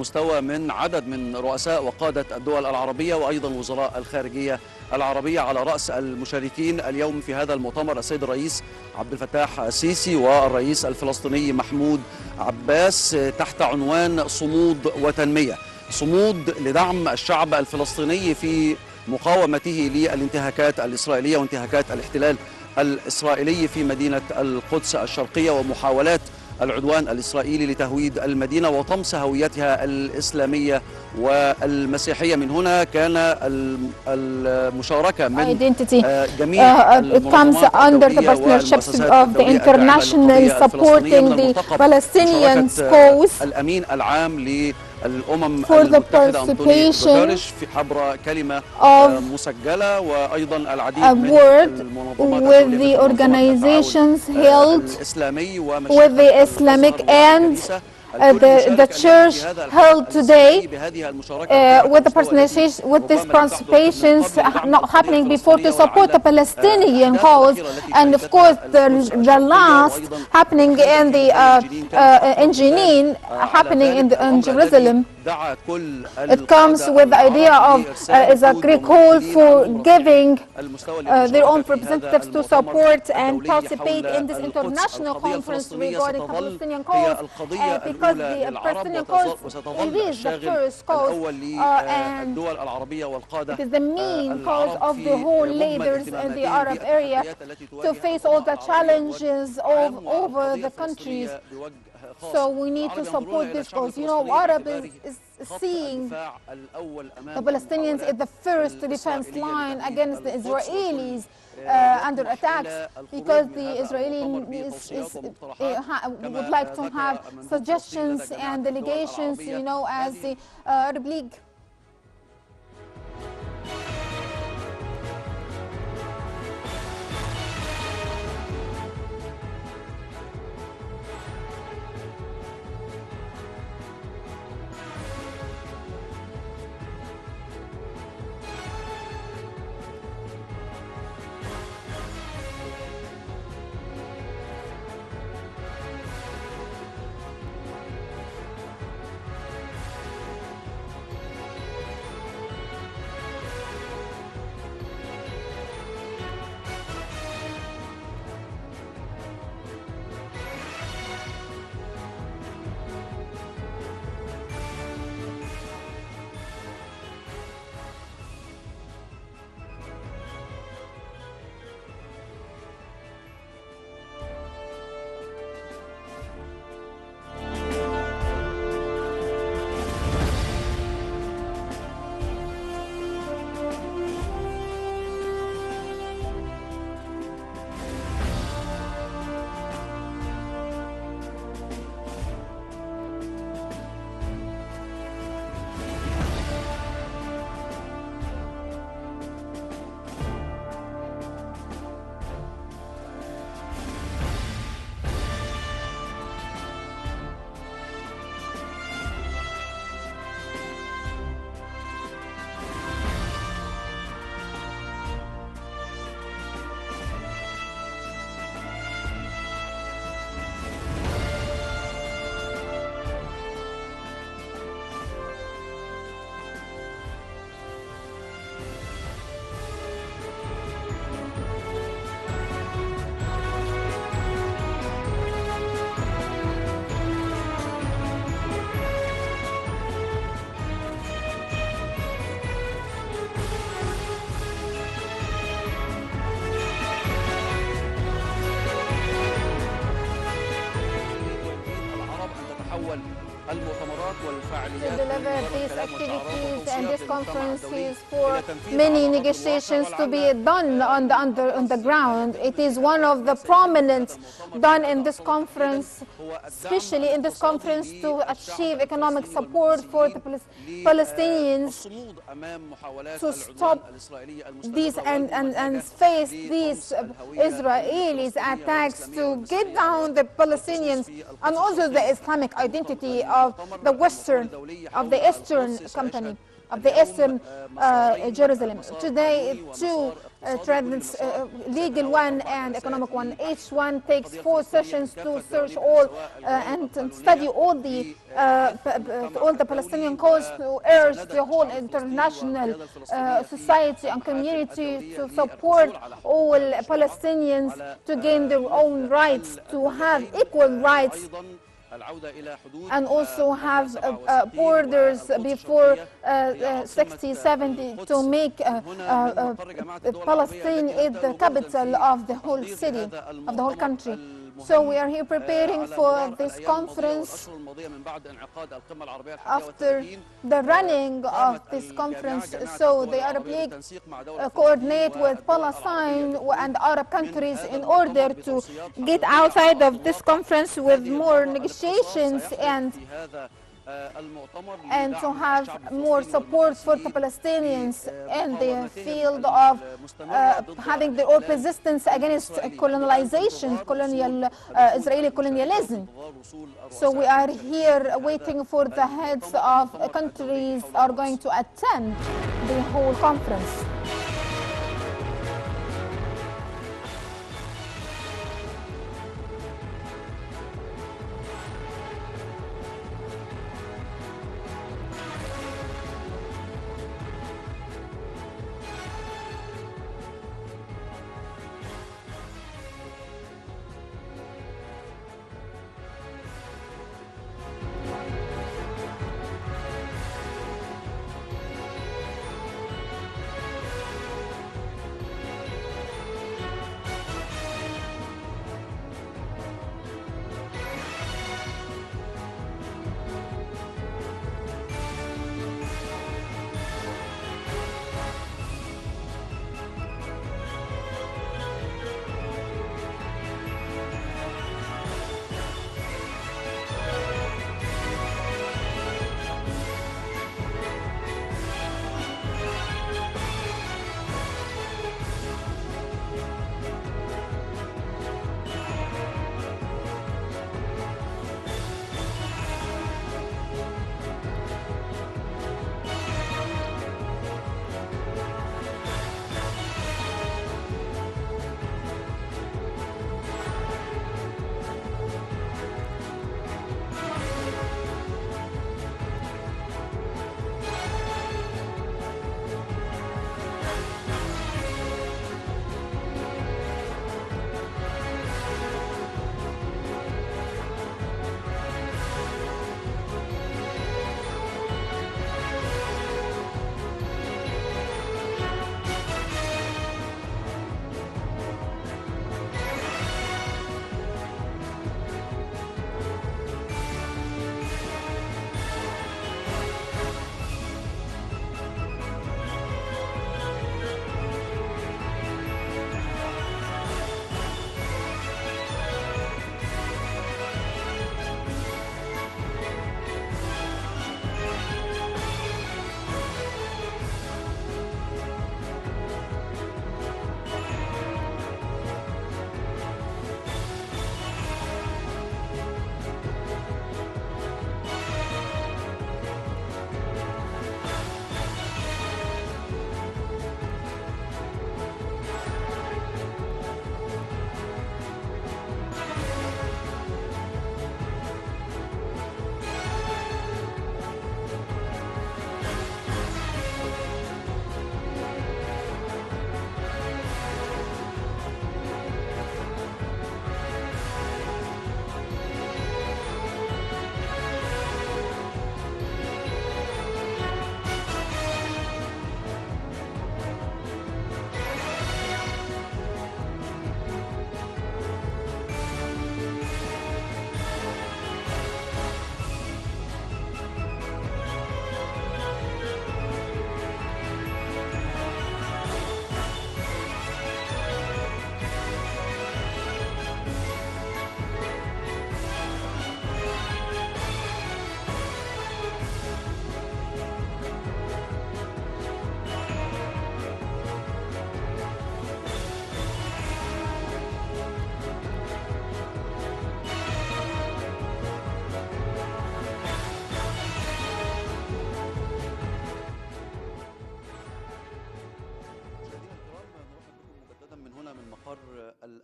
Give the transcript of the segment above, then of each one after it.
المستوى من عدد من رؤساء وقادة الدول العربية وأيضا وزراء الخارجية العربية. على رأس المشاركين اليوم في هذا المؤتمر السيد الرئيس عبد الفتاح السيسي والرئيس الفلسطيني محمود عباس، تحت عنوان صمود وتنمية. صمود لدعم الشعب الفلسطيني في مقاومته للانتهاكات الإسرائيلية وانتهاكات الاحتلال الإسرائيلي في مدينة القدس الشرقية ومحاولات العدوان الإسرائيلي لتهويد المدينة وطمس هويتها الإسلامية والمسيحية. من هنا كان المشاركة من جميع المنظمات الدولية والمؤسسات الدولية الفلسطينية من الأمين العام للأمم المتحدة أنطونيو غوتيريش عبر كلمة مسجلة، وأيضا العديد من المنظمات الإسلامي ومشاركة Islamic and the church held today with these participations not happening before to support the Palestinian cause, and of course the last happening in the in Jenin, happening in Jerusalem. It comes with the idea of is a Greek call for giving their own representatives to support and participate in this international conference regarding the Palestinian cause, because the Palestinian cause is the first cause and it is the main cause of the whole leaders in the Arab area to face all the challenges over the countries. So we need to support this cause. You know, Arab is seeing the Palestinians as the first defense line against the Israelis under attacks, because the Israelis would like to have suggestions and delegations, you know, as the Arab League. To deliver these activities and these conferences for many negotiations to be done on the ground. It is one of the prominent done in this conference, especially in this conference, to achieve economic support for the Palestinians to stop these and face these Israelis attacks, to get down the Palestinians and also the Islamic identity of the Western, of the Eastern company, of the Eastern Jerusalem. Today, too, trends, legal one and economic one. Each one takes 4 sessions to search all and study all the Palestinian cause, to urge the whole international society and community to support all Palestinians to gain their own rights, to have equal rights, and also have borders before 60, 70, to make Palestine the capital of the whole city, of the whole country. So we are here preparing for this conference. After the running of this conference, so the Arab League coordinate with Palestine and Arab countries in order to get outside of this conference with more negotiations and to have more support for the Palestinians in the field of having their own resistance against colonialization, Israeli colonialism. So we are here waiting for the heads of countries are going to attend the whole conference.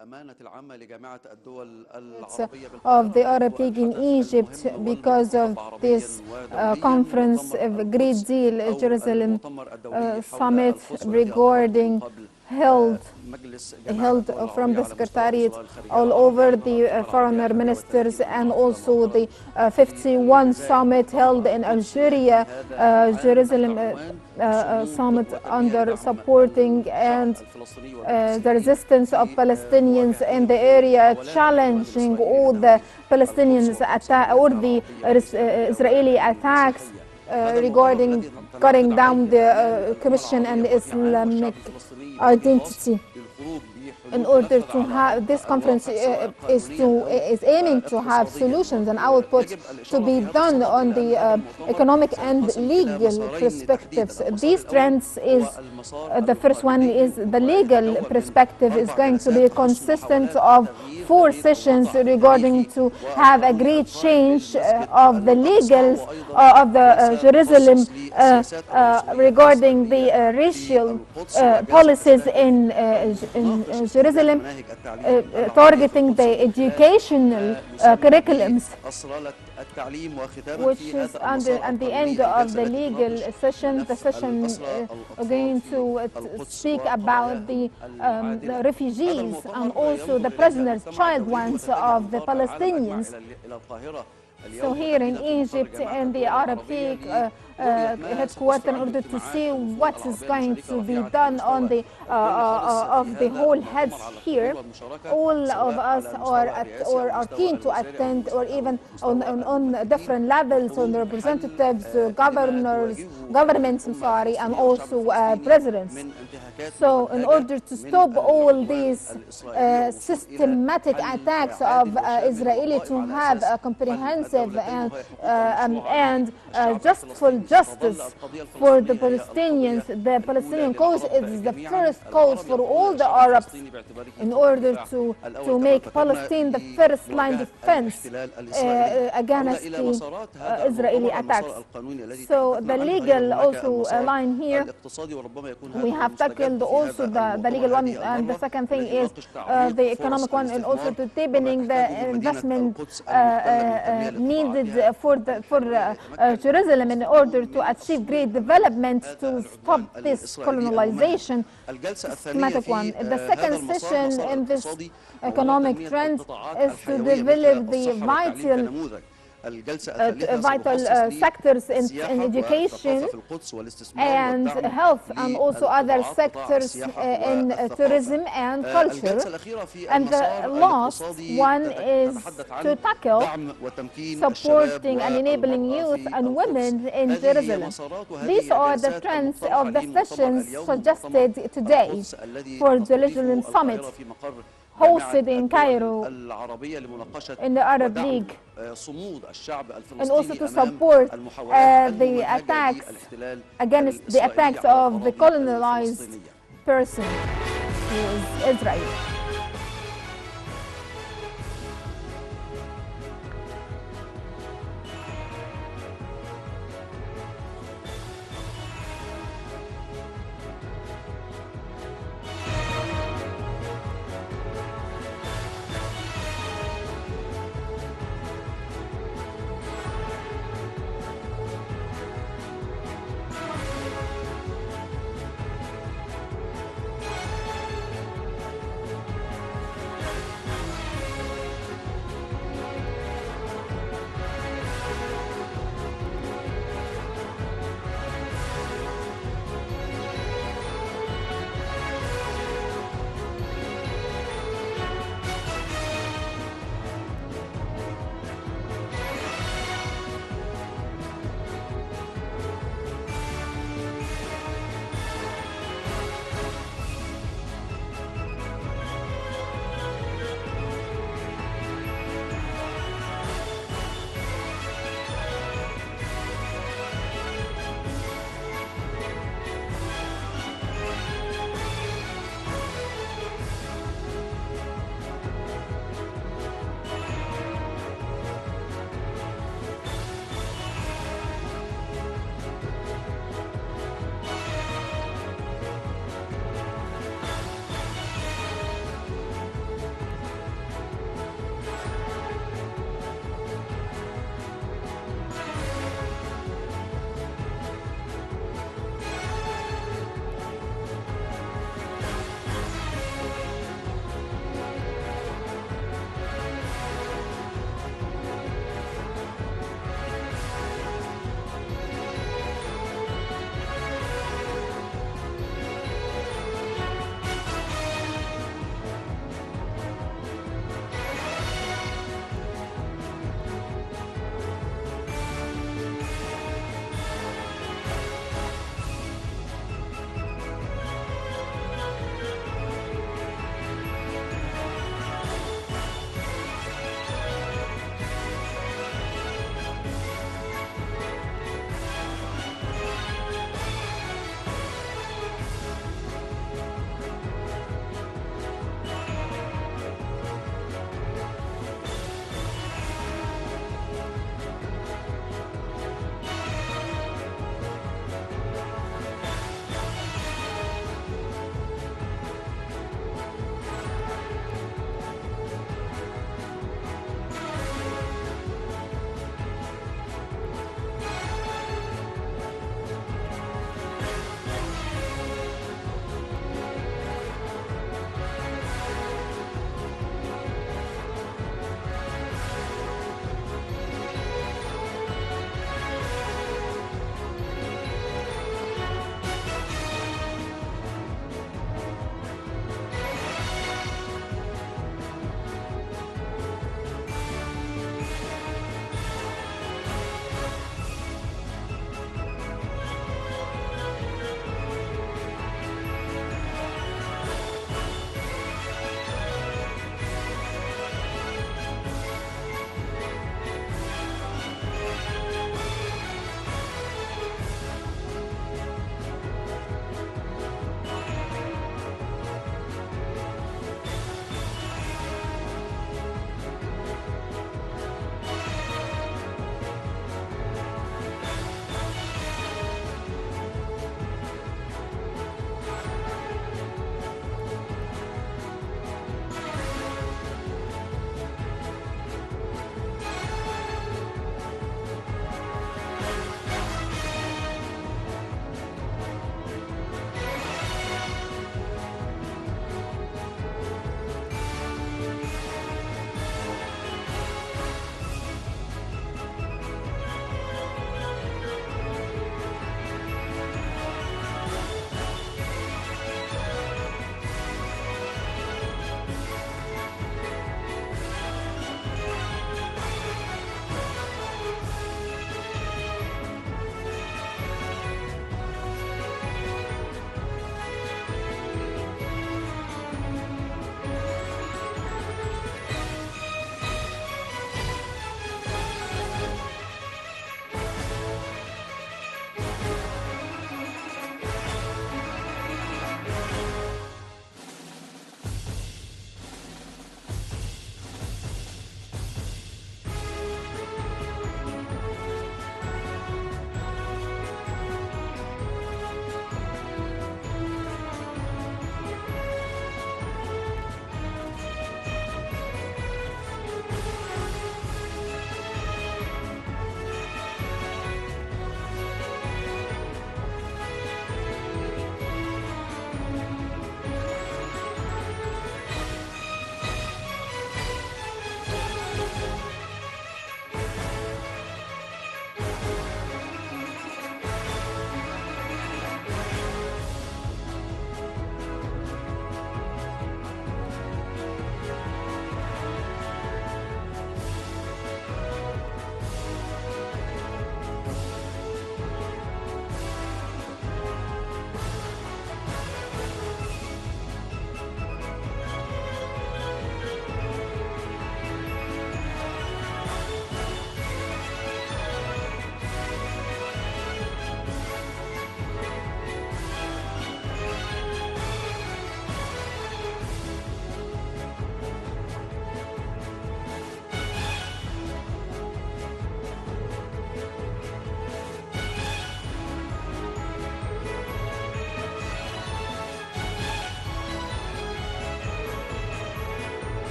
الأمانة العامة لجامعة الدول العربية of the بالقاهرة Arab League in Egypt because of this conference, a great deal, Jerusalem summit regarding held from the Secretariat all over the foreign ministers, and also the 51 summit held in Algeria, Jerusalem summit under supporting and the resistance of Palestinians in the area, challenging all the Palestinians or the Israeli attacks regarding cutting down the Christian and Islamic identity. In order to have this conference is aiming to have solutions and outputs to be done on the economic and legal perspectives. These trends is the first one is the legal perspective is going to be consistent of 4 sessions regarding to have a great change of the legals of the Jerusalem regarding the racial policies in Jerusalem, targeting the educational curriculums, which is at the end of the legal session. The session going to speak about the refugees and also the prisoners, child ones of the Palestinians. So here in Egypt and the Arab League headquarters, in order to see what is going to be done on the of the whole heads here, all of us are keen to attend, or even on different levels, on representatives, governors, governments, and also presidents. So in order to stop all these systematic attacks of Israeli to have a comprehensive and justful justice for the Palestinians, the Palestinian cause is the first cause for all the Arabs in order to make Palestine the first line defense against the Israeli attacks. So the legal also line here, we have tackled also the legal one, and the second thing is the economic one, and also to deepening the investment needed for Jerusalem in order to achieve great development to stop this colonization. Schematic one. The second session in this economic trend is to develop the vital sectors in education and health, and also other sectors in tourism and culture. And the last one is to tackle supporting and enabling youth and women in Jerusalem. These are the trends of the sessions suggested today for the Jerusalem Summit, hosted in Cairo in the Arab League, and also to support the attacks against the attacks of the colonized person, who is Israel.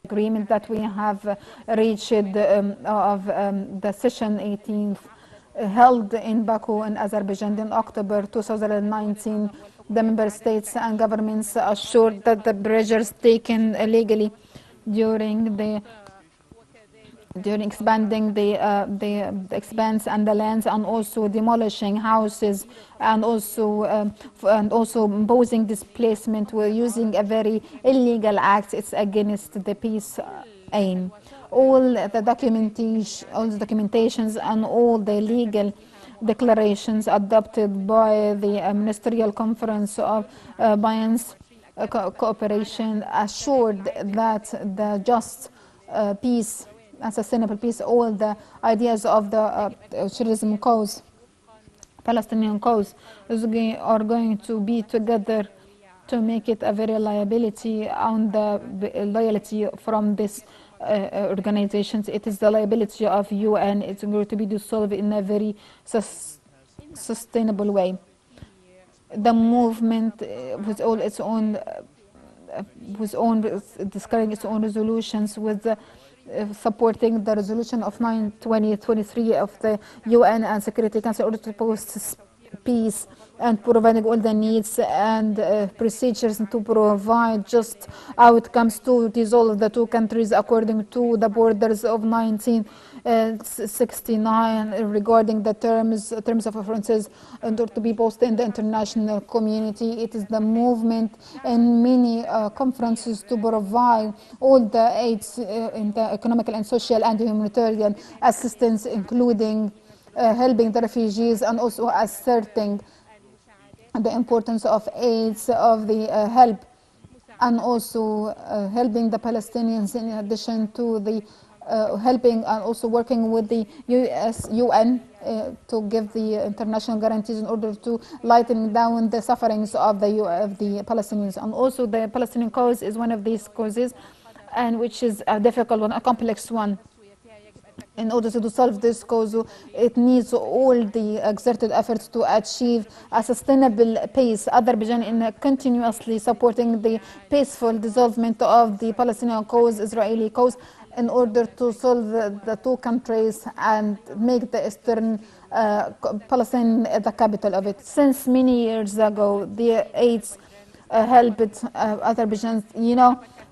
agreement that we have reached of the session 18th held in Baku in Azerbaijan in October 2019. The member states and governments assured that the measures taken illegally during expanding the expanse and the lands, and also demolishing houses, and also imposing displacement, were using a very illegal act. It's against the peace aim. All the documentations and all the legal declarations adopted by the Ministerial Conference of Alliance Cooperation assured that the just peace and sustainable peace, all the ideas of the terrorism cause, Palestinian cause, are going to be together to make it a very liability on the loyalty from this organizations. It is the liability of UN. It's going to be dissolved in a very sustainable way. The movement with all its own discussing its own resolutions with supporting the resolution of 9/2023 of the UN and Security Council in order to post peace and providing all the needs and procedures to provide just outcomes to dissolve the two countries according to the borders of 1969 regarding the terms of references in order to be posted in the international community. It is the movement in many conferences to provide all the aids in the economic and social and humanitarian assistance, including helping the refugees, and also asserting the importance of aids, of the help, and also helping the Palestinians in addition to the helping and also working with the UN to give the international guarantees in order to lighten down the sufferings of the Palestinians. And also the Palestinian cause is one of these causes, and which is a difficult one, a complex one. In order to solve this cause, it needs all the exerted efforts to achieve a sustainable peace. Azerbaijan in continuously supporting the peaceful dissolvement of the Palestinian cause, Israeli cause, in order to solve the two countries and make the Eastern Palestine the capital of it. Since many years ago, the aids helped Azerbaijan,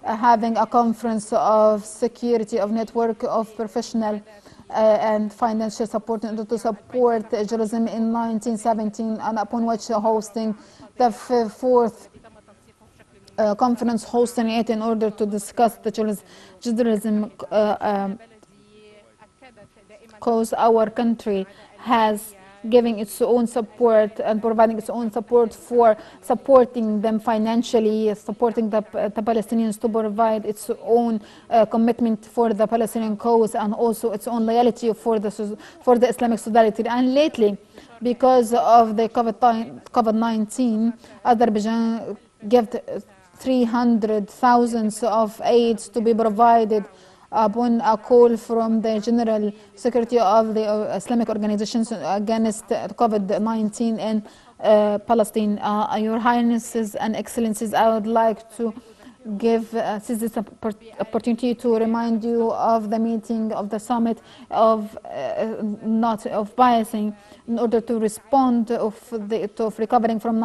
having a conference of security of network of professional and financial support in order to support Jerusalem in 1917, and upon which hosting the fourth conference, hosting it in order to discuss the Jerusalem cause. Our country has giving its own support and providing its own support for supporting them financially, supporting the Palestinians to provide its own commitment for the Palestinian cause, and also its own loyalty for the Islamic solidarity. And lately, because of the COVID-19, Azerbaijan gave 300,000 of aids to be provided upon a call from the General Secretary of the Islamic Organizations against COVID-19 in Palestine. Your Highnesses and Excellencies, I would like to seize this opportunity to remind you of the meeting of the summit of not of biasing in order to respond of recovering from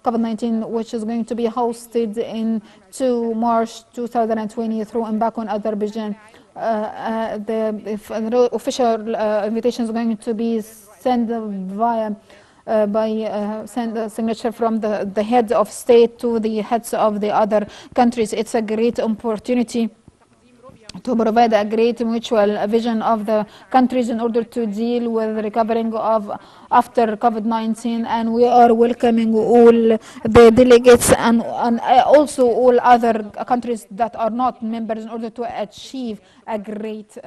COVID-19, which is going to be hosted in March 2020 through Baku in Azerbaijan. The official invitation is going to be sent by signature from the head of state to the heads of the other countries. It's a great opportunity to provide a great mutual vision of the countries in order to deal with recovering of after COVID-19, and we are welcoming all the delegates and also all other countries that are not members in order to achieve a great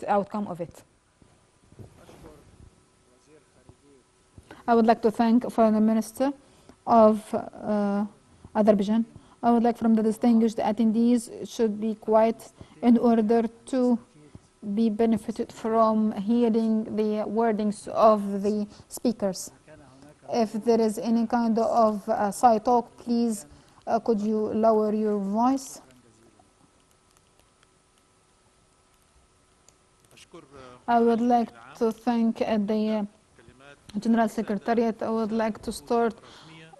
outcome of it. I would like to thank Foreign Minister of Azerbaijan. I would like from the distinguished attendees should be quiet in order to be benefited from hearing the wordings of the speakers. If there is any kind of side talk, please could you lower your voice? I would like to thank the General Secretariat. I would like to start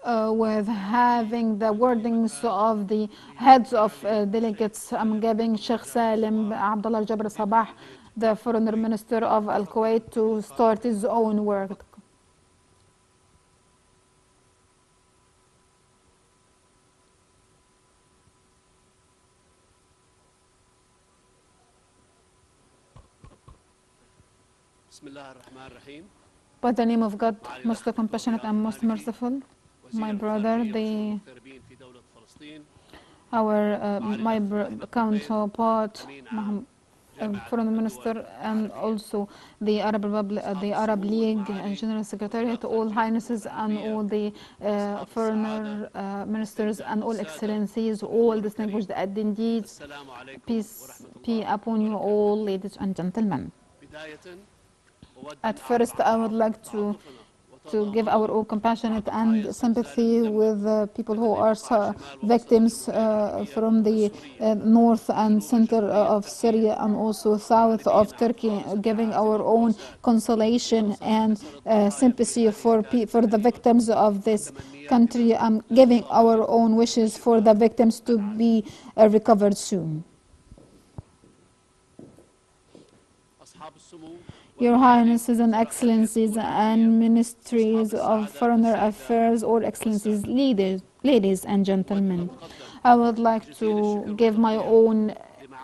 with having the wordings of the heads of delegates. I'm giving Sheikh Salim Abdullah Jabr Sabah, the Foreign Minister of Al Kuwait, to start his own work. By the name of God, most compassionate and most merciful, my brother, my counterpart, Foreign Minister, and also the Arab League and General Secretariat, all highnesses and all the foreign ministers and all excellencies, all distinguished attendees. Peace be upon you all, ladies and gentlemen. At first, I would like to give our all compassionate and sympathy with people who are victims from the north and center of Syria and also south of Turkey, giving our own consolation and sympathy for the victims of this country, and giving our own wishes for the victims to be recovered soon. Your Highnesses and Excellencies and Ministries of Foreign Affairs, all Excellencies, ladies and gentlemen, I would like to give my own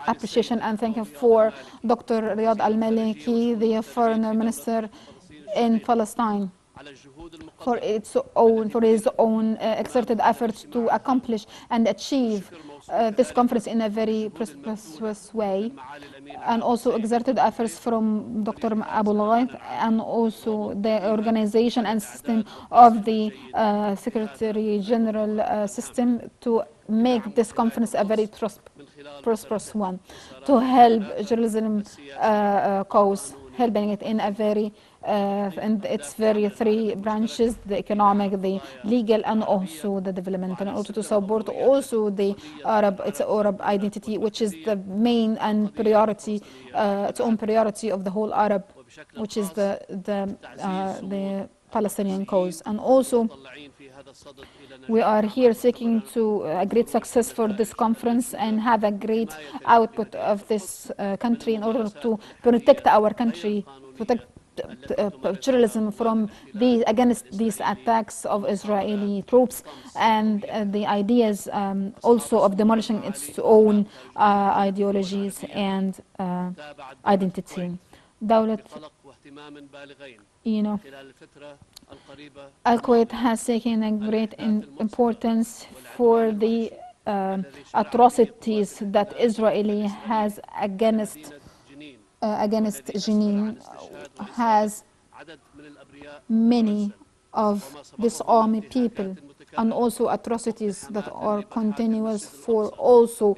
appreciation and thank you for Dr. Riyad Al-Maliki, the Foreign Minister in Palestine, for his own exerted efforts to accomplish and achieve this conference in a very prosperous way, and also exerted efforts from Dr. Abu Ghait and also the organization and system of the Secretary General system to make this conference a very prosperous one, to help Jerusalem cause, helping it in a very and its very three branches: the economic, the legal, and also the developmental, and also to support also the its Arab identity, which is the main and priority, its own priority of the whole Arab, which is the Palestinian cause. And also we are here seeking to a great success for this conference and have a great output of this country in order to protect our country, protect journalism from against these attacks of Israeli troops, and the ideas also of demolishing its own ideologies and identity. Al Kuwait has taken a great importance for the atrocities that Israeli has against Jenin, has many of disarmed people, and also atrocities that are continuous for also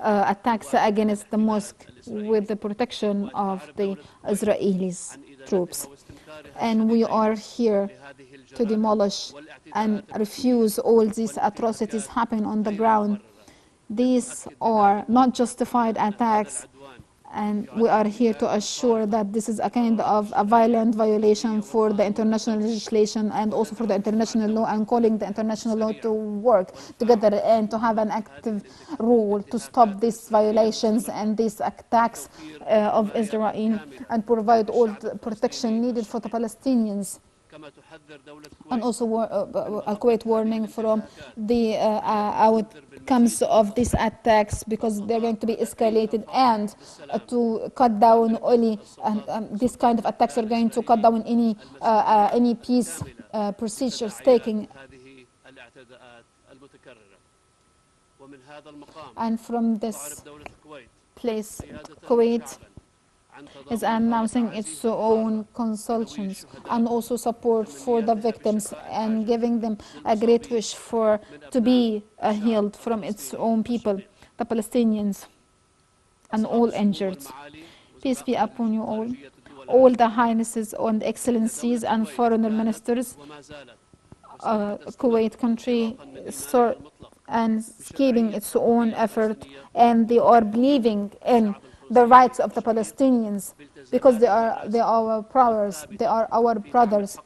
attacks against the mosque with the protection of the Israelis troops. And we are here to demolish and refuse all these atrocities happening on the ground. These are not justified attacks, and we are here to assure that this is a kind of a violent violation for the international legislation and also for the international law, and calling the international law to work together and to have an active role to stop these violations and these attacks of Israel, and provide all the protection needed for the Palestinians. And also Al Kuwait warning from the outcomes of these attacks, because they're going to be escalated, and to cut down only these kind of attacks are going to cut down any peace procedures taking. And from this place, Kuwait is announcing its own consultations and also support for the victims, and giving them a great wish to be healed from its own people, the Palestinians, and all injured. Peace be upon you all the highnesses and excellencies and foreign ministers. Kuwait country and keeping its own effort, and they are believing in the rights of the Palestinians, because they are our brothers, they are our brothers,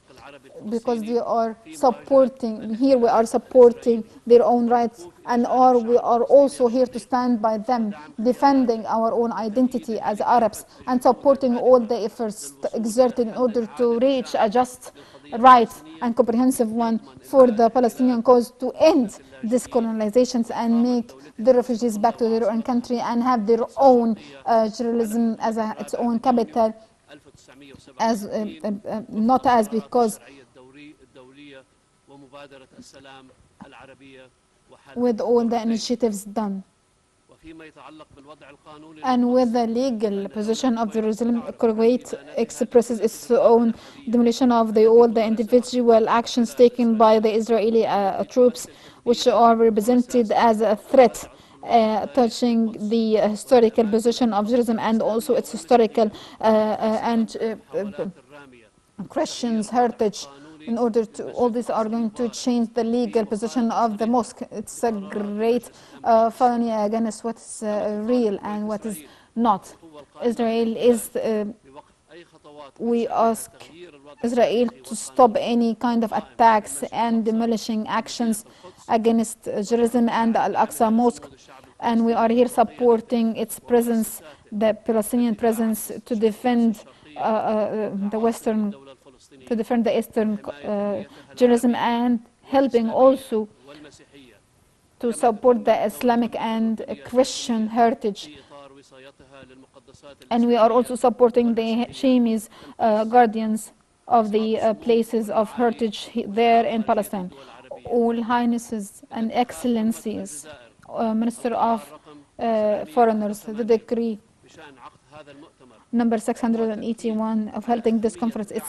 because they are supporting, here we are supporting their own rights, and we are also here to stand by them, defending our own identity as Arabs and supporting all the efforts exerted in order to reach a just right and comprehensive one for the Palestinian cause, to end these colonizations and make the refugees back to their own country and have their own Jerusalem as its own capital, as not as because with all the initiatives done. And with the legal position of Jerusalem, Kuwait expresses its own demolition of all the individual actions taken by the Israeli troops, which are represented as a threat touching the historical position of Jerusalem and also its historical and Christians' heritage. In order to, all these are going to change the legal position of the mosque. It's a great felony against what is real and what is not. Israel is, we ask Israel to stop any kind of attacks and demolishing actions against Jerusalem and the Al-Aqsa Mosque. And we are here supporting its presence, the Palestinian presence, to defend the Western, to defend the Eastern Jerusalem, and helping also to support the Islamic and Christian heritage. And we are also supporting the Hashimis, guardians of the places of heritage there in Palestine. All Highnesses and Excellencies, Minister of Foreigners, the decree number 681 of holding this conference, it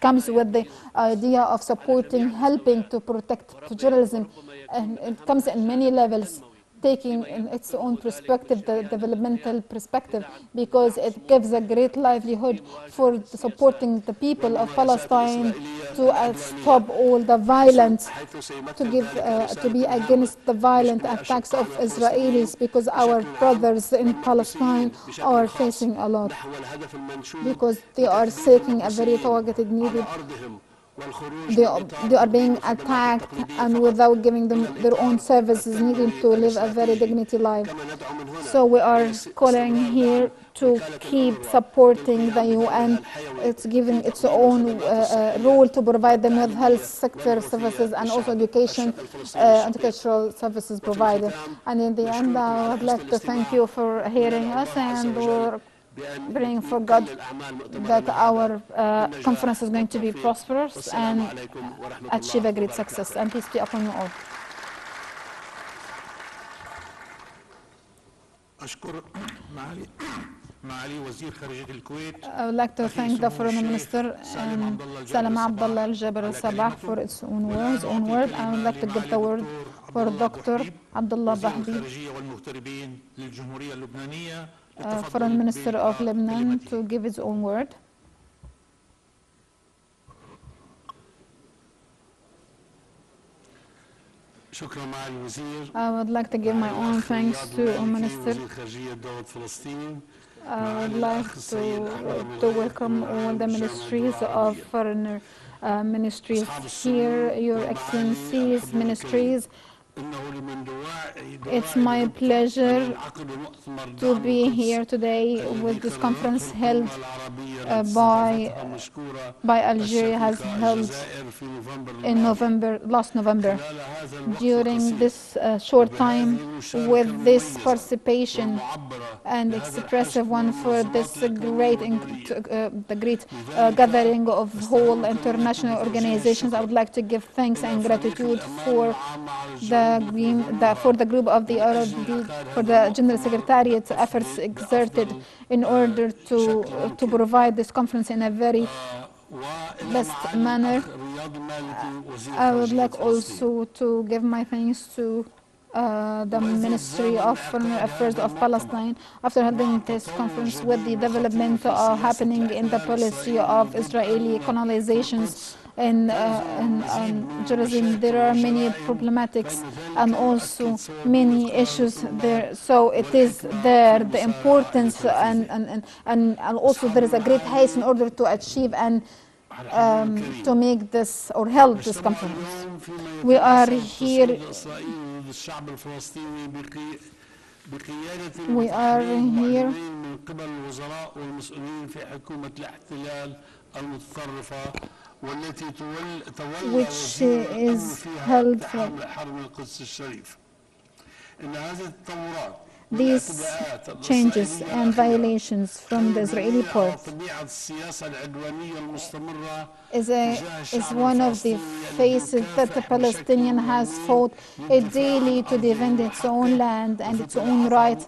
comes with the idea of supporting, helping to protect journalism, and it comes in many levels, taking in its own perspective, the developmental perspective, because it gives a great livelihood for supporting the people of Palestine to stop all the violence, to be against the violent attacks of Israelis, because our brothers in Palestine are facing a lot, because they are seeking a very targeted needed. They are being attacked, and without giving them their own services, needing to live a very dignity life. So we are calling here to keep supporting the UN. It's giving its own role to provide them with health sector services and also education, educational services provided. And in the end, I would like to thank you for hearing us, and we're praying for God that our conference is going to be prosperous and achieve a great success. And peace be upon you all. I would like to thank the Foreign Minister, Salam Abdullah Al-Jaber Al-Sabah, for its own word. I would like to give the word for Dr. Abdullah Bahdi, Foreign Minister of Lebanon, to give his own word. I would like to give my own thanks to Minister. I would like to welcome all the ministries of foreign ministries here, Your Excellencies, ministries. It's my pleasure to be here today with this conference held by Algeria, has held in last November. During this short time, with this participation and expressive one for this great gathering of whole international organizations, I would like to give thanks and gratitude for the group of the Arab League, for the General Secretariat's efforts exerted in order to provide this conference in a very best manner. I would like also to give my thanks to the Ministry of Foreign Affairs of Palestine after holding this conference with the development happening in the policy of Israeli colonizations in Jerusalem. There are many problematics and also many issues there. So it is there, the importance, and also there is a great haste in order to achieve and to make this or held this conference. We are here. We are here من قبل الوزراء والمسؤولين في حكومة الاحتلال المتطرفة والتي تولى وزير الأمن فيها تحرم حرم القدس الشريف. إن هذه التطورات these changes and violations from the Israeli part is one of the faces that the Palestinian has fought daily to defend its own land and its own right,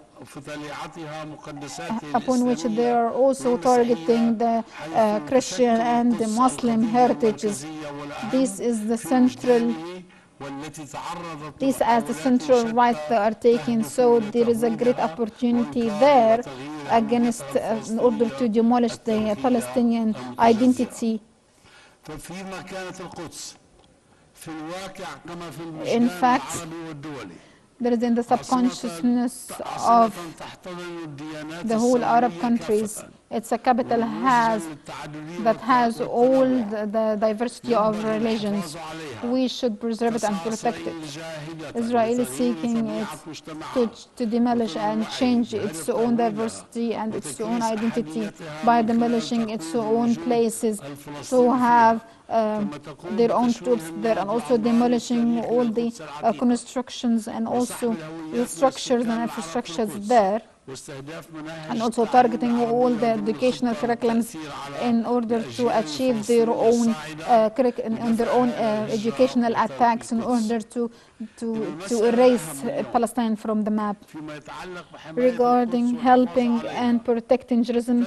upon which they are also targeting the Christian and the Muslim heritages. This is the central These as the central rights they are taking, so there is a great opportunity there against in order to demolish the Palestinian identity. In fact, there is in the subconsciousness of the whole Arab countries. It's a capital that has all the diversity of religions. We should preserve it and protect it. Israel is seeking it to demolish and change its own diversity and its own identity by demolishing its own places to have their own troops there, and also demolishing all the constructions and also the structures and infrastructures there, and also targeting all the educational curriculums in order to achieve their own educational attacks in order to erase Palestine from the map. Regarding helping and protecting Jerusalem,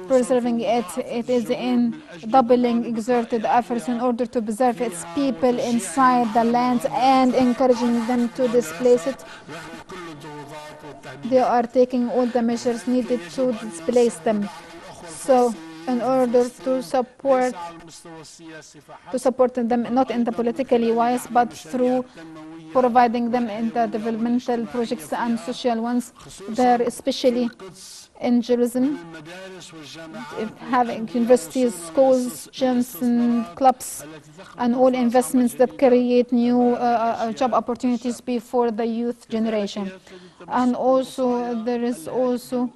preserving it, it is in doubling exerted efforts in order to preserve its people inside the land and encouraging them to displace it. They are taking all the measures needed to displace them. So in order to support them not in the politically wise, but through providing them in the developmental projects and social ones there, especially in Jerusalem, having universities, schools, gyms and clubs, and all investments that create new job opportunities before the youth generation. And also there is also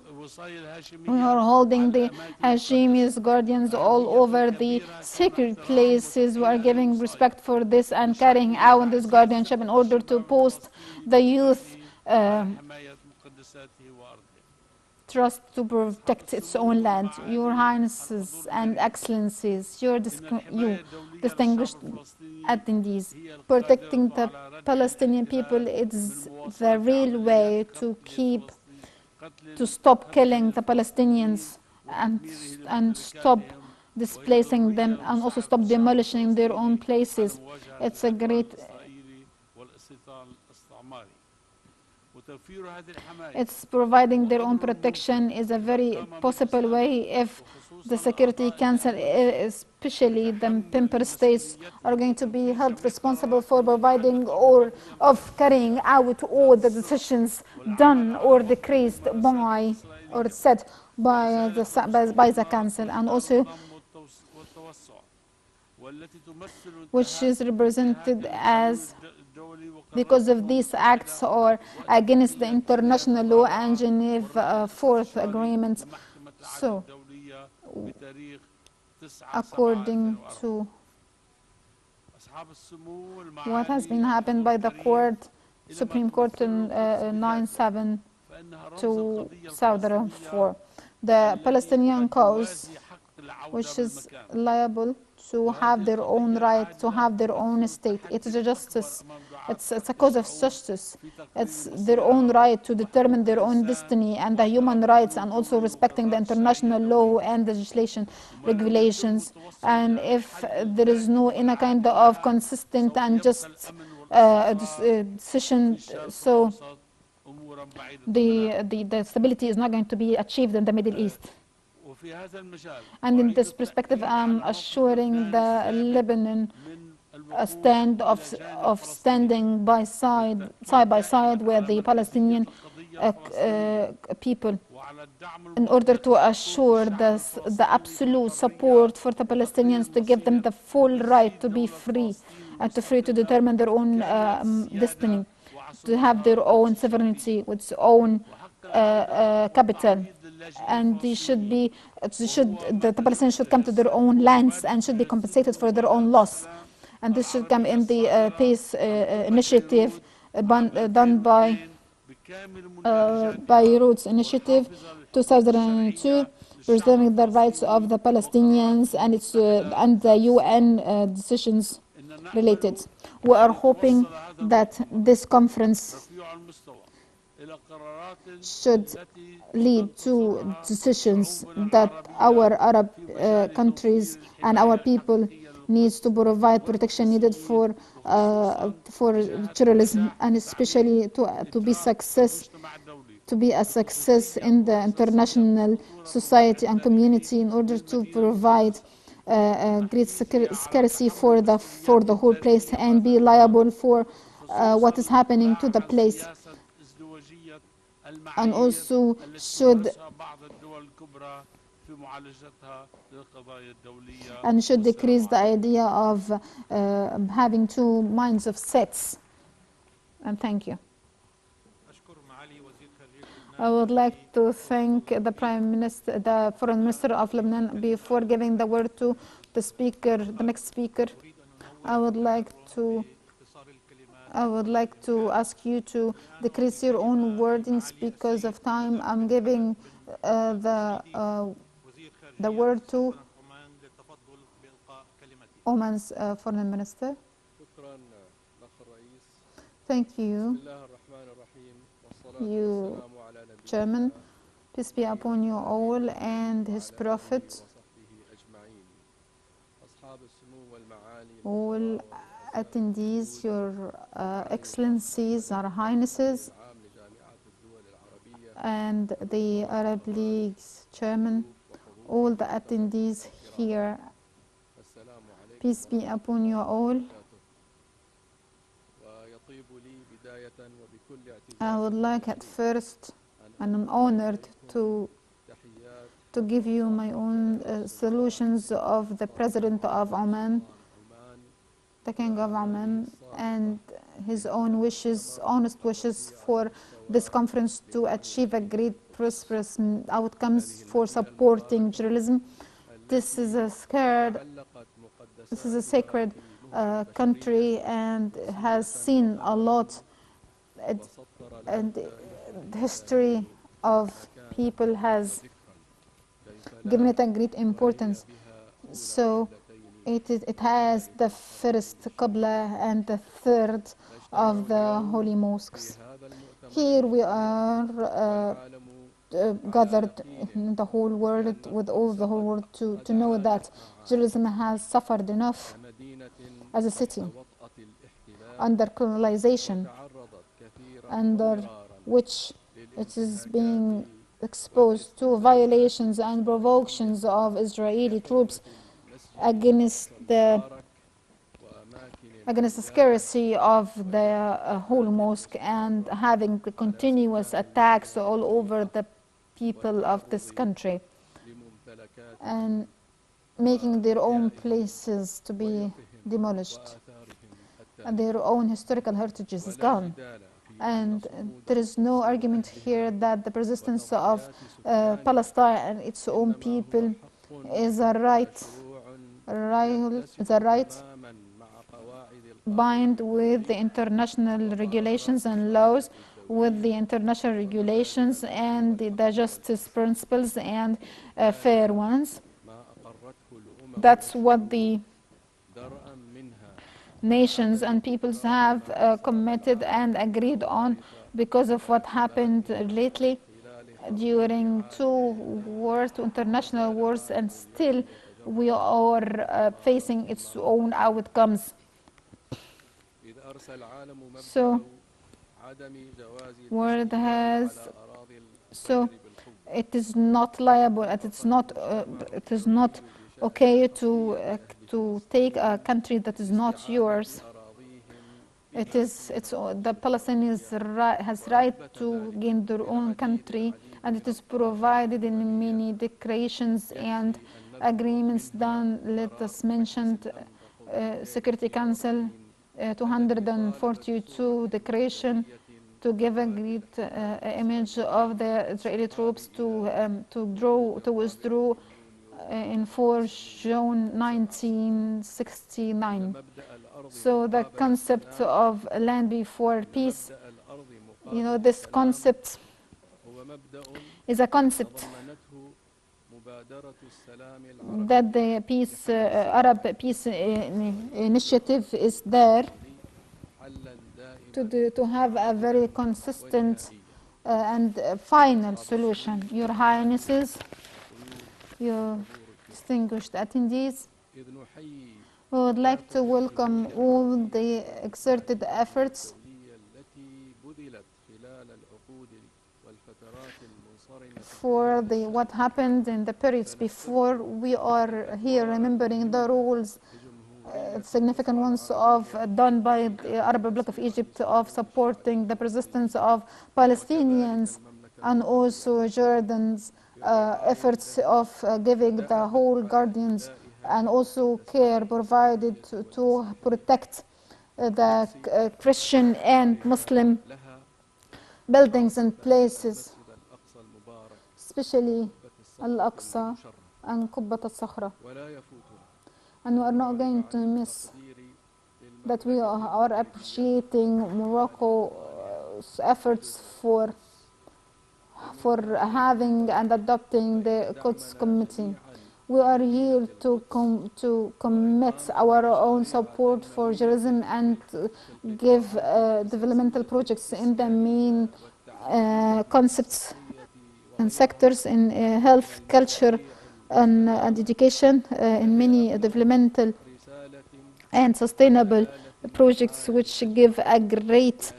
we are holding the Hashemi's guardians all over the sacred places. We are giving respect for this and carrying out this guardianship in order to post the youth trust to protect its own land. Your Highnesses and Excellencies, you distinguished attendees, protecting the Palestinian people is the real way to stop killing the Palestinians and stop displacing them and also stop demolishing their own places. It's a great It's providing their own protection is a very possible way if the Security Council, especially the member states, are going to be held responsible for providing or of carrying out all the decisions done or decreased by or set by the Council, and also which is represented as because of these acts or against the international law and Geneva Fourth Agreement. So, according to what has been happened by the Supreme Court in 9/7 to Southern 4, the Palestinian cause, which is liable to have their own right, to have their own state. It is a justice. It's a cause of justice. It's their own right to determine their own destiny and the human rights, and also respecting the international law and legislation, regulations. And if there is no any kind of consistent and just decision, so the stability is not going to be achieved in the Middle East. And in this perspective, I'm assuring the Lebanon a stand of standing side by side with the Palestinian people in order to assure the absolute support for the Palestinians, to give them the full right to be free and to determine their own destiny, to have their own sovereignty with its own capital. And the Palestinians should come to their own lands and should be compensated for their own loss. And this should come in the peace initiative done by Roots Initiative 2002, preserving the rights of the Palestinians and the UN decisions related. We are hoping that this conference should lead to decisions that our Arab countries and our people needs to provide protection needed for terrorism, and especially to be a success in the international society and community in order to provide great security for the whole place and be liable for what is happening to the place. And also should decrease the idea of having two minds of sets. And thank you. I would like to thank the Prime Minister, the Foreign Minister of Lebanon. Before giving the word to the next speaker, I would like to ask you to decrease your own wordings because of time. I'm giving the word to Oman's Foreign Minister. Thank you, Chairman. Peace be upon you all and His Prophet. All attendees, Your Excellencies, Our Highnesses, and the Arab League's Chairman, all the attendees here. Peace be upon you all. I would like at first, and I'm honored to give you my own solutions of the President of Oman, the King of Oman, and his own wishes, honest wishes for this conference to achieve a great prosperous outcomes for supporting journalism. This is a sacred country and has seen a lot, and the history of people has given it a great importance. So it has the first Qibla and the third of the holy mosques. Here we are gathered in the whole world, with all the whole world, to know that Jerusalem has suffered enough as a city under colonization, under which it is being exposed to violations and provocations of Israeli troops against the security of the whole mosque, and having continuous attacks all over the people of this country, and making their own places to be demolished, and their own historical heritage is gone. And there is no argument here that the persistence of Palestine and its own people is a right bind with the international regulations and laws, with the international regulations and the justice principles and fair ones. That's what the nations and peoples have committed and agreed on, because of what happened lately during two international wars, and still we are facing its own outcomes. So world has So it is not liable, and it is not okay to take a country that is not yours. The Palestinians has right to gain their own country, and it is provided in many declarations and agreements done. Let us mention Security Council 242 declaration to give a great image of the Israeli troops to withdraw in 4 June 1969. So the concept of land before peace, this concept is a concept that the Arab Peace Initiative is there to have a very consistent and final solution. Your Highnesses, your distinguished attendees, we would like to welcome all the exerted efforts for what happened in the periods before. We are here remembering the rules, significant ones done by the Arab Republic of Egypt of supporting the persistence of Palestinians, and also Jordan's efforts of giving the whole guardians and also care provided to protect the Christian and Muslim buildings and places, especially Al-Aqsa and Qubbat al-Sakhra. And we are not going to miss that we are appreciating Morocco's efforts for having and adopting the Quds Committee. We are here to commit our own support for Jerusalem and give developmental projects in the main concepts and sectors in health, culture, and education, in many developmental and sustainable projects which give a great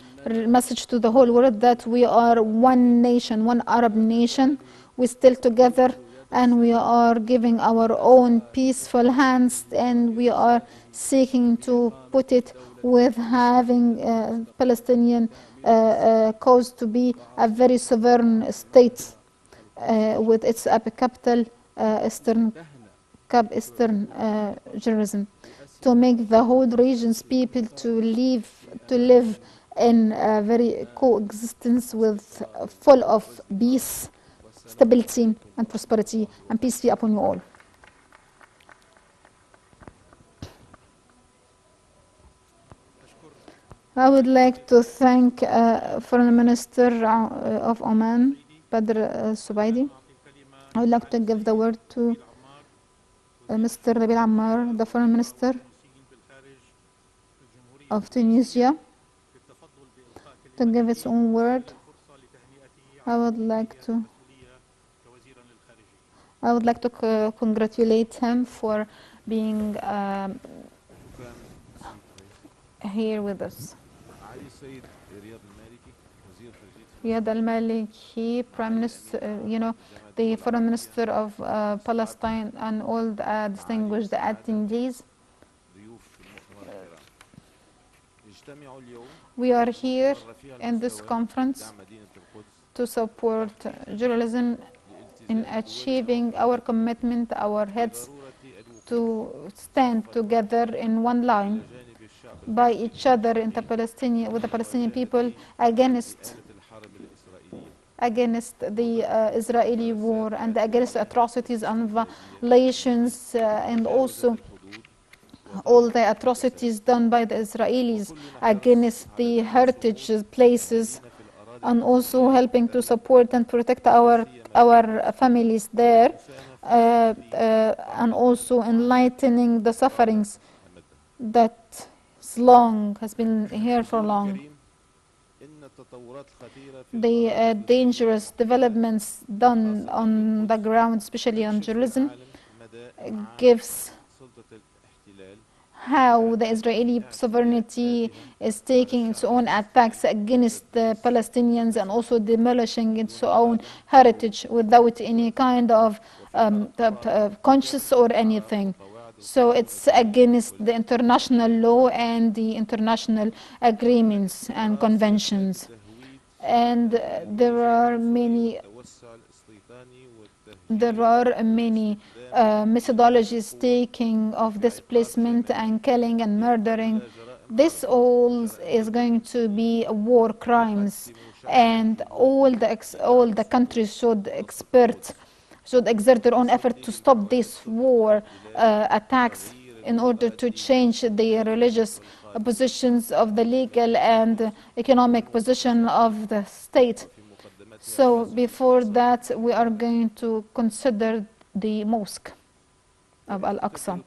message to the whole world that we are one nation, one Arab nation. We still together, and we are giving our own peaceful hands, and we are seeking to put it with having Palestinian cause to be a very sovereign state with its capital Eastern Jerusalem, to make the whole region's people to live in a very coexistence with full of peace, stability and prosperity, and peace be upon you all. I would like to thank Foreign Minister of Oman, Badr Subaidi. I would like to give the word to Mr. Rabil Ammar, the Foreign Minister of Tunisia, to give its own word. I would like to congratulate him for being here with us. Riyad al-Maliki, Prime Minister, the Foreign Minister of Palestine, and all the distinguished attendees. We are here in this conference to support journalism in achieving our commitment, our heads, to stand together in one line by each other with the Palestinian people against the Israeli war and against atrocities and violations, and also all the atrocities done by the Israelis against the heritage places, and also helping to support and protect our families there, and also enlightening the sufferings that has been here for long. The dangerous developments done on the ground, especially on Jerusalem, how the Israeli sovereignty is taking its own attacks against the Palestinians and also demolishing its own heritage without any kind of conscience or anything. So it's against the international law and the international agreements and conventions. And there are many methodologies taking of displacement and killing and murdering. This all is going to be war crimes, and all the countries should exert their own effort to stop these war attacks in order to change the religious positions of the legal and economic position of the state. So before that, we are going to consider the mosque of Al-Aqsa.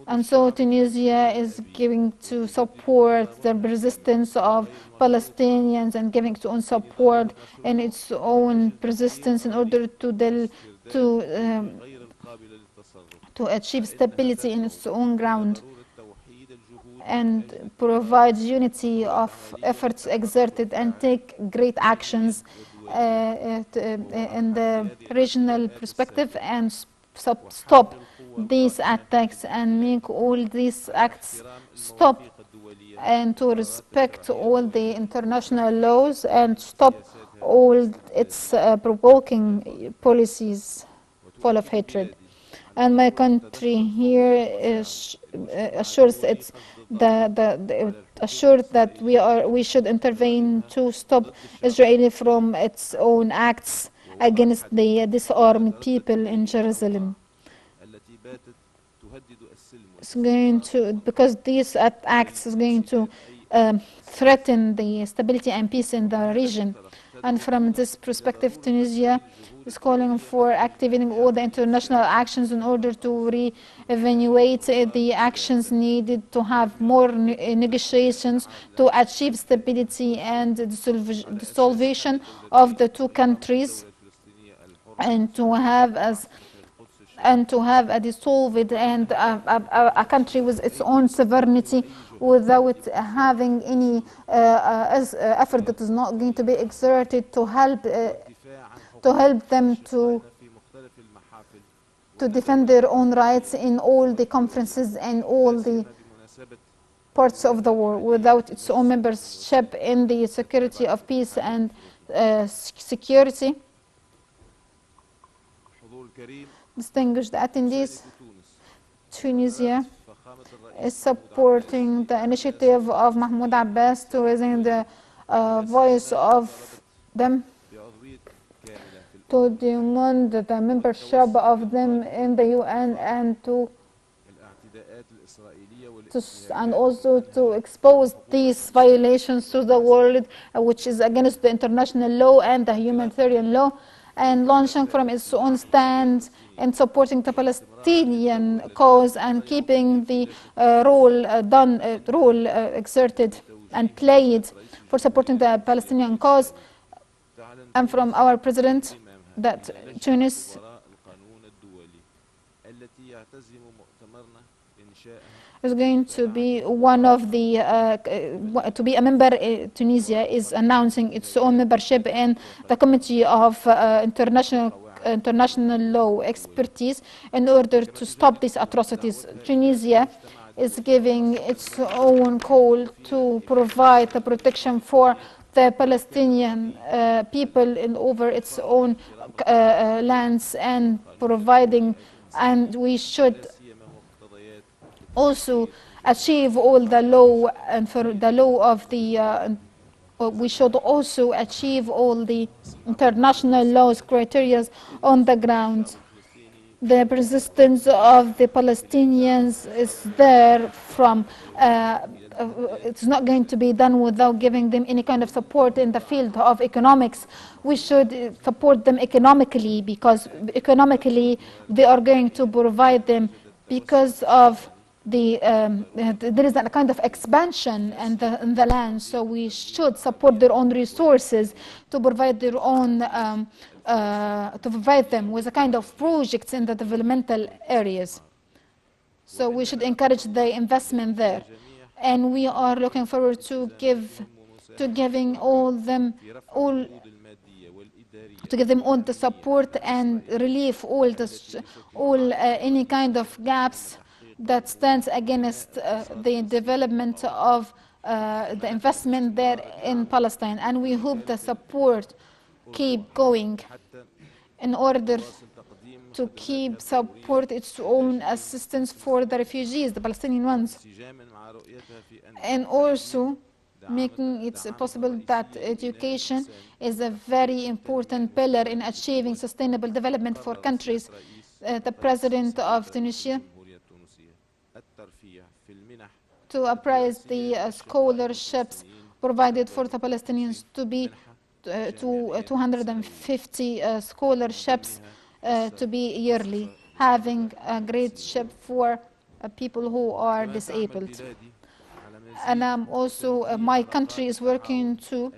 And so Tunisia is giving to support the resistance of Palestinians and giving its own support in its own resistance in order to achieve stability in its own ground and provide unity of efforts exerted and take great actions in the regional perspective and stop these attacks and make all these acts stop, and to respect all the international laws and stop all its provoking policies full of hatred. And my country here assures assured that we should intervene to stop Israel from its own acts against the disarmed people in Jerusalem. It's going to, because these acts is going to threaten the stability and peace in the region. And from this perspective, Tunisia is calling for activating all the international actions in order to re-evaluate the actions needed to have more negotiations to achieve stability and dissolution of the two countries, and to have a dissolved and a country with its own sovereignty without having any effort that is not going to be exerted to help them to defend their own rights in all the conferences and all the parts of the world without its own membership in the security of peace and security. Distinguished attendees, Tunisia is supporting the initiative of Mahmoud Abbas to raising the voice of them, to demand the membership of them in the UN, and and also to expose these violations to the world, which is against the international law and the humanitarian law, and launching from its own stand in supporting the Palestinian cause and keeping the role exerted and played for supporting the Palestinian cause. And from our president, that Tunis is going to be one of the to be a member. Tunisia is announcing its own membership in the Committee of International Law Expertise in order to stop these atrocities. Tunisia is giving its own call to provide the protection for the Palestinian people over its own lands, and providing, and we should also achieve all the law, and for the law of the we should also achieve all the international laws criteria on the ground. The resistance of the Palestinians is there from it's not going to be done without giving them any kind of support in the field of economics. We should support them economically, because economically they are going to provide them, because of there is a kind of expansion in the land, so we should support their own resources to provide their own to provide them with a kind of projects in the developmental areas. So we should encourage the investment there. And we are looking forward to giving all to give them all the support and relief, any kind of gaps that stands against the development of the investment there in Palestine. And we hope the support keep going in order to keep support its own assistance for the refugees, the Palestinian ones, and also making it possible that education is a very important pillar in achieving sustainable development for countries. The President of Tunisia to apprise the scholarships provided for the Palestinians to be to 250 scholarships to be yearly, having a great ship for people who are disabled. And also my country is working to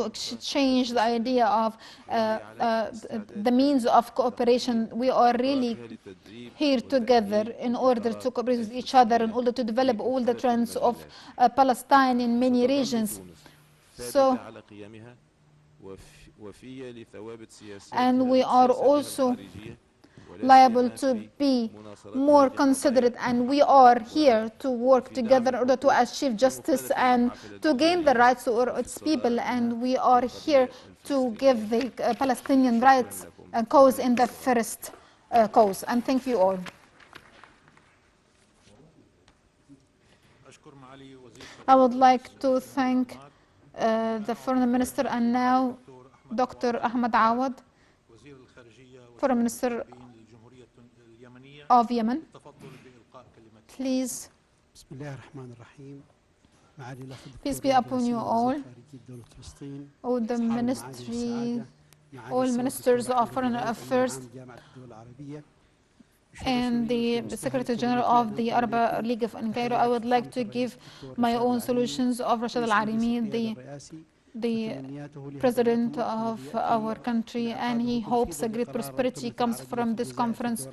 exchange the idea of the means of cooperation. We are really here together in order to cooperate with each other, in order to develop all the trends of Palestine in many regions. So, and we are also liable to be more considerate, and we are here to work together in order to achieve justice and to gain the rights of its people, and we are here to give the Palestinian rights a cause in the first cause. And thank you all. I would like to thank the Foreign Minister, and now Dr. Ahmed Awad, Foreign Minister of Yemen. Please. Peace be upon you all the ministry, all ministers of foreign affairs, and the Secretary General of the Arab League in Cairo. I would like to give my own solutions of Rashid Al-Arimi, the president of our country, and he hopes a great prosperity comes from this conference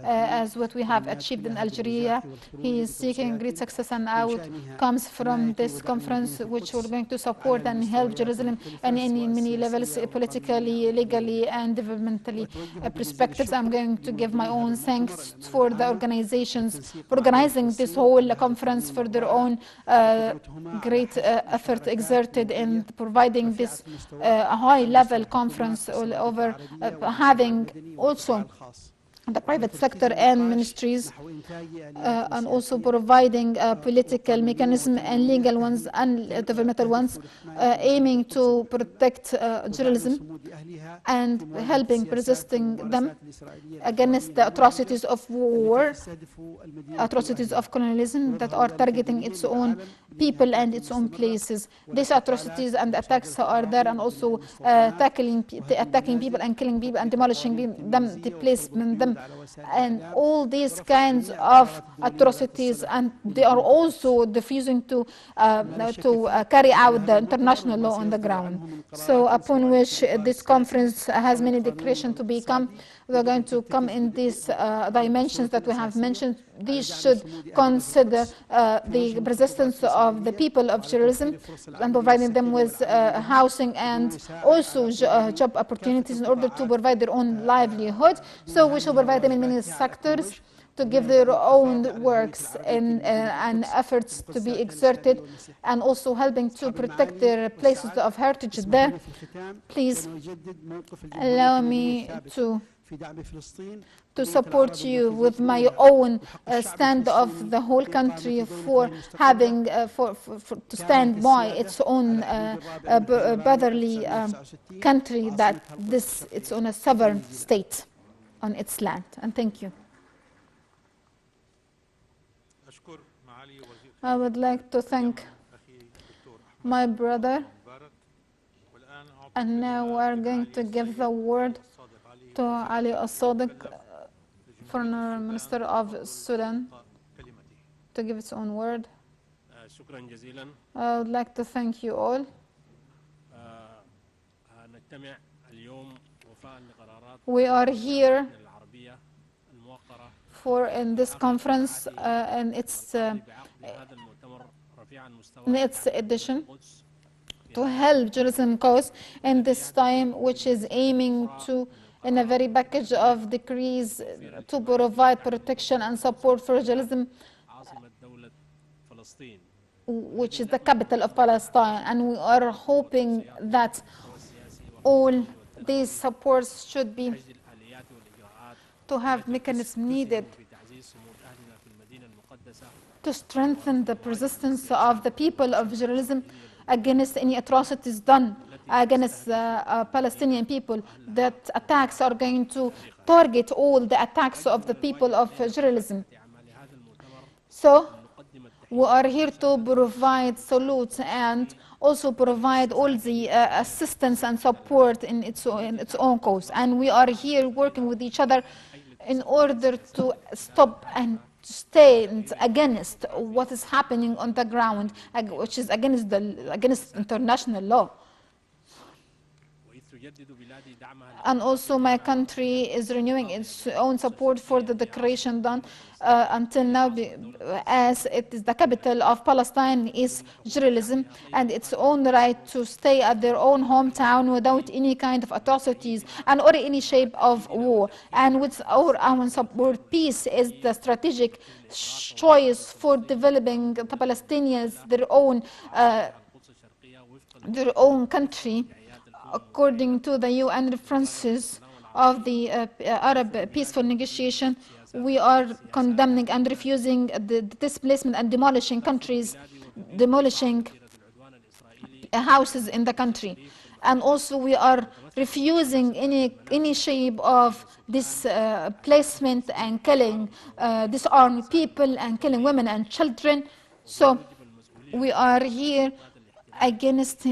as what we have achieved in Algeria. He is seeking great success and outcomes from this conference, which we're going to support and help Jerusalem and in many levels, politically, legally, and developmentally perspectives. I'm going to give my own thanks for the organizations for organizing this whole conference, for their own great effort exerted in providing this high-level conference all over, having also the private sector and ministries, and also providing a political mechanism and legal ones and developmental ones, aiming to protect journalism and helping resisting them against the atrocities of war, atrocities of colonialism that are targeting its own people and its own places. These atrocities and attacks are there, and also attacking people and killing people and demolishing them, displacing them, and all these kinds of atrocities, and they are also refusing to carry out the international law on the ground. So upon which this conference has many declarations to become. We're going to come in these dimensions that we have mentioned. These should consider the resistance of the people of Jerusalem and providing them with housing and also job opportunities in order to provide their own livelihood. So we should provide them in many sectors to give their own works and efforts to be exerted, and also helping to protect their places of heritage there. Please allow me to support you with my own stand of the whole country for having to stand by its own brotherly country, that it's on a sovereign state on its land. And thank you. I would like to thank my brother, and now we are going to give the word to Ali Al-Sadiq, Foreign Minister of Sudan, to give its own word. I would like to thank you all. We are here for in this conference and in its edition to help Jerusalem cause in this time, which is aiming to, in a very package of decrees, to provide protection and support for Jerusalem, which is the capital of Palestine. And we are hoping that all these supports should be to have mechanisms needed to strengthen the persistence of the people of Jerusalem against any atrocities done against Palestinian people. That attacks are going to target all the attacks of the people of Jerusalem. So we are here to provide salutes and also provide all the assistance and support in its own cause. And we are here working with each other in order to stop and stand against what is happening on the ground, which is against international law. And also my country is renewing its own support for the declaration done until now, as it is the capital of Palestine is Jerusalem, and its own right to stay at their own hometown without any kind of atrocities and or any shape of war. And with our own support, peace is the strategic choice for developing the Palestinians their own country, according to the UN references of the Arab peaceful negotiation. We are condemning and refusing the displacement and demolishing houses in the country. And also we are refusing any shape of displacement and killing disarmed people and killing women and children. So we are here against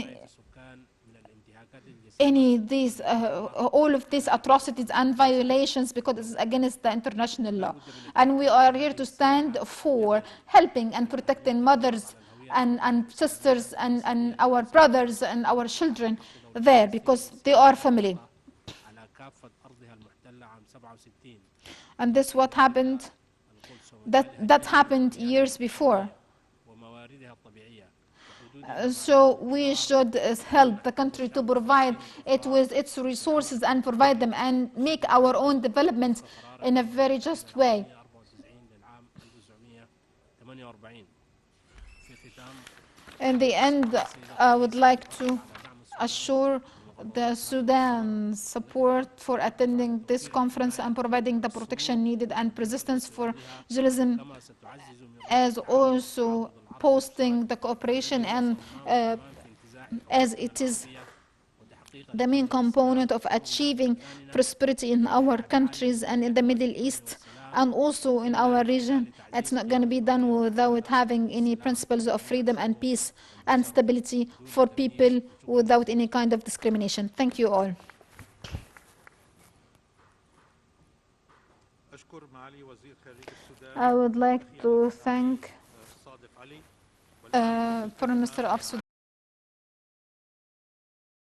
all of these atrocities and violations, because it's against the international law. And we are here to stand for helping and protecting mothers and sisters and our brothers and our children there, because they are family. And this what happened, that happened years before. So we should help the country to provide it with its resources and provide them and make our own development in a very just way. In the end, I would like to assure the Sudan's support for attending this conference and providing the protection needed and persistence for Jerusalem, as also posting the cooperation and as it is the main component of achieving prosperity in our countries and in the Middle East and also in our region. It's not going to be done without having any principles of freedom and peace and stability for people without any kind of discrimination. Thank you all. I would like to thank Prime Minister of Sudan.